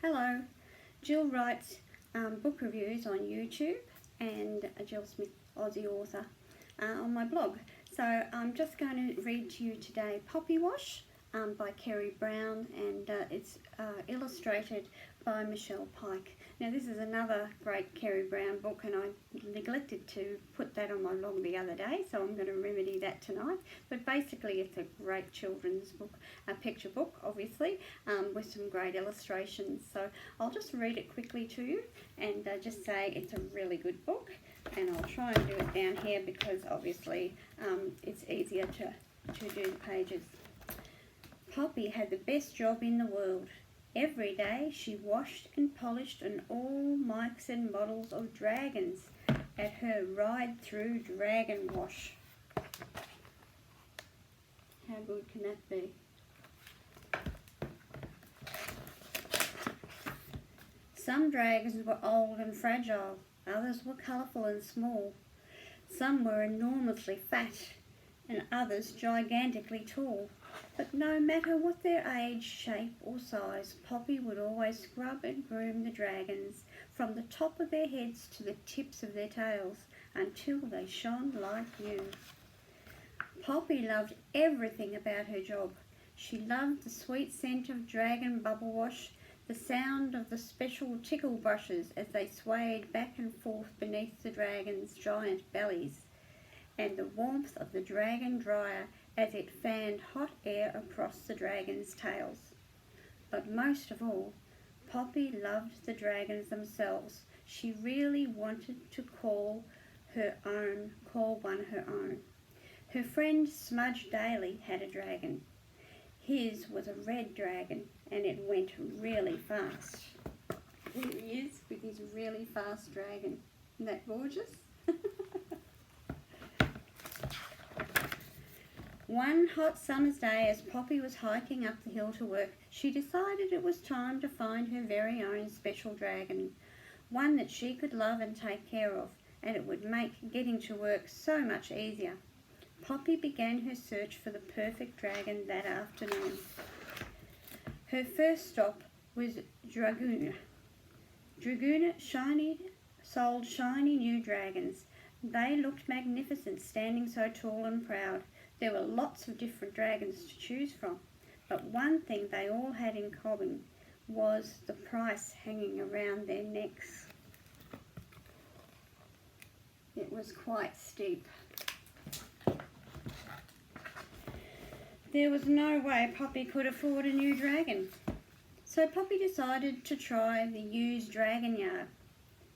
Hello, Jill writes book reviews on YouTube and Jill Smith, Aussie author, on my blog. So I'm just going to read to you today Poppy Wash by Kerry Brown, and it's illustrated by Michelle Pike. Now this is another great Kerry Brown book, and I neglected to put that on my blog the other day, so I'm going to remedy that tonight. But basically it's a great children's book, a picture book obviously, with some great illustrations. So I'll just read it quickly to you and just say it's a really good book, and I'll try and do it down here because obviously it's easier to do the pages. Poppy had the best job in the world. Every day she washed and polished on all Mikes and models of dragons at her ride-through dragon wash. How good can that be? Some dragons were old and fragile, others were colourful and small. Some were enormously fat and others gigantically tall. But no matter what their age, shape or size, Poppy would always scrub and groom the dragons from the top of their heads to the tips of their tails until they shone like new. Poppy loved everything about her job. She loved the sweet scent of dragon bubble wash, the sound of the special tickle brushes as they swayed back and forth beneath the dragons' giant bellies, and the warmth of the dragon dryer as it fanned hot air across the dragons' tails. But most of all, Poppy loved the dragons themselves. She really wanted to call one her own. Her friend Smudge Daly had a dragon. His was a red dragon, and it went really fast. Here he is with his really fast dragon. Isn't that gorgeous? One hot summer's day, as Poppy was hiking up the hill to work, she decided it was time to find her very own special dragon, one that she could love and take care of, and it would make getting to work so much easier. Poppy began her search for the perfect dragon that afternoon. Her first stop was Dragoona. Dragoona sold shiny new dragons. They looked magnificent, standing so tall and proud. There were lots of different dragons to choose from, but one thing they all had in common was the price hanging around their necks. It was quite steep. There was no way Poppy could afford a new dragon, so Poppy decided to try the used dragon yard.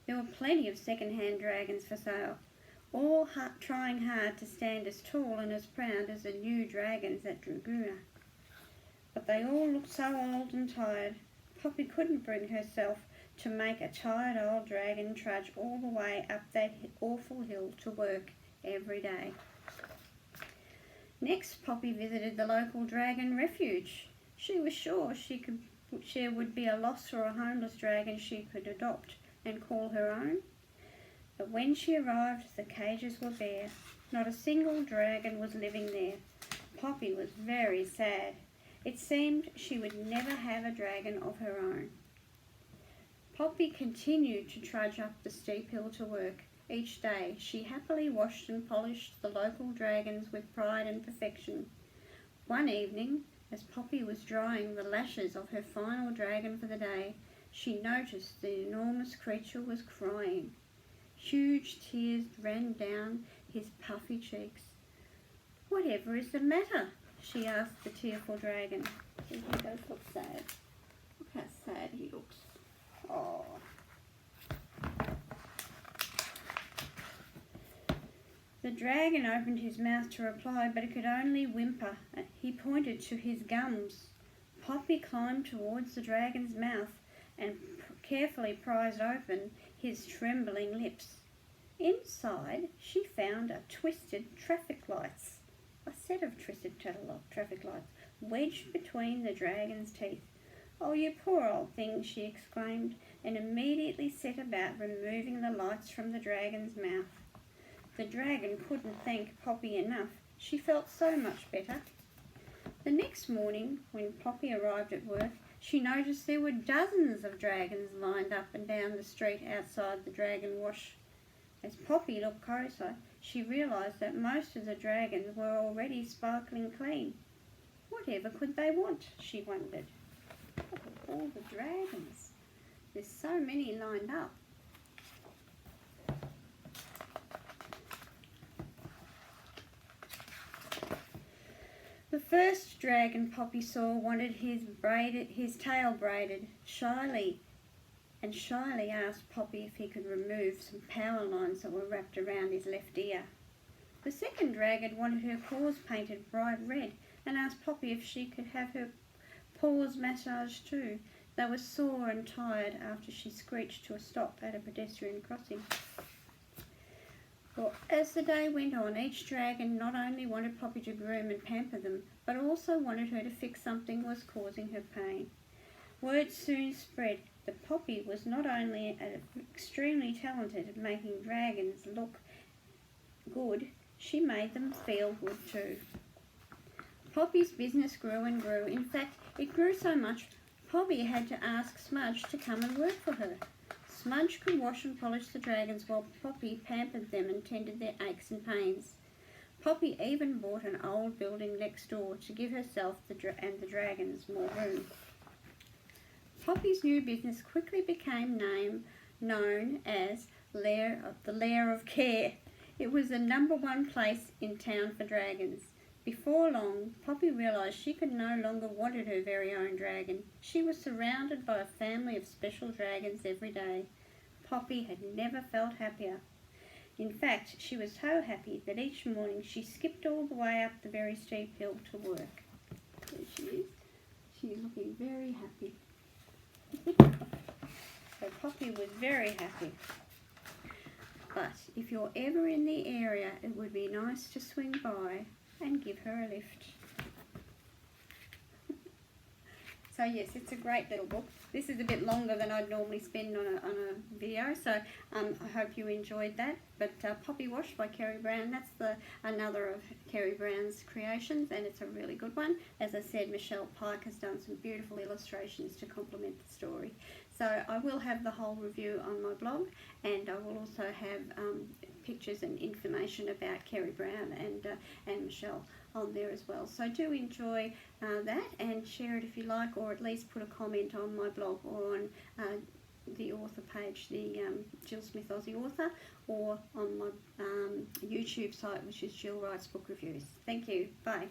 There were plenty of second-hand dragons for sale, all trying hard to stand as tall and as proud as the new dragons at Dragoona. But they all looked so old and tired, Poppy couldn't bring herself to make a tired old dragon trudge all the way up that awful hill to work every day. Next, Poppy visited the local dragon refuge. She was sure there would be a lost or a homeless dragon she could adopt and call her own. But when she arrived, the cages were bare. Not a single dragon was living there. Poppy was very sad. It seemed she would never have a dragon of her own. Poppy continued to trudge up the steep hill to work. Each day she happily washed and polished the local dragons with pride and perfection. One evening, as Poppy was drying the lashes of her final dragon for the day, she noticed the enormous creature was crying. Huge tears ran down his puffy cheeks. "Whatever is the matter?" she asked the tearful dragon. He does look sad. Look how sad he looks. Oh. The dragon opened his mouth to reply, but it could only whimper. He pointed to his gums. Poppy climbed towards the dragon's mouth and carefully prized open his trembling lips. Inside, she found a set of twisted traffic lights, wedged between the dragon's teeth. "Oh, you poor old thing," she exclaimed, and immediately set about removing the lights from the dragon's mouth. The dragon couldn't thank Poppy enough. She felt so much better. The next morning, when Poppy arrived at work, she noticed there were dozens of dragons lined up and down the street outside the dragon wash. As Poppy looked closer, she realised that most of the dragons were already sparkling clean. Whatever could they want, she wondered. Look at all the dragons. There's so many lined up. The first dragon Poppy saw wanted his tail braided shyly asked Poppy if he could remove some power lines that were wrapped around his left ear. The second dragon wanted her paws painted bright red and asked Poppy if she could have her paws massaged too. They were sore and tired after she screeched to a stop at a pedestrian crossing. Well, as the day went on, each dragon not only wanted Poppy to groom and pamper them, but also wanted her to fix something that was causing her pain. Word soon spread that Poppy was not only extremely talented at making dragons look good, she made them feel good too. Poppy's business grew and grew. In fact, it grew so much, Poppy had to ask Smudge to come and work for her. Smudge could wash and polish the dragons while Poppy pampered them and tended their aches and pains. Poppy even bought an old building next door to give herself and the dragons more room. Poppy's new business quickly became known as the Lair of Care. It was the #1 place in town for dragons. Before long, Poppy realised she could no longer wanted her very own dragon. She was surrounded by a family of special dragons every day. Poppy had never felt happier. In fact, she was so happy that each morning she skipped all the way up the very steep hill to work. There she is. She is looking very happy. So Poppy was very happy. But if you're ever in the area, it would be nice to swing by and give her a lift. So yes, it's a great little book. This is a bit longer than I'd normally spend on a video, so I hope you enjoyed that. But Poppy Wash by Kerry Brown, that's another of Kerry Brown's creations, and it's a really good one. As I said, Michelle Pike has done some beautiful illustrations to complement the story. So I will have the whole review on my blog, and I will also have pictures and information about Kerry Brown and Michelle on there as well. So do enjoy that and share it if you like, or at least put a comment on my blog or on the author page, the Jill Smith Aussie Author, or on my YouTube site, which is Jill Writes Book Reviews. Thank you. Bye.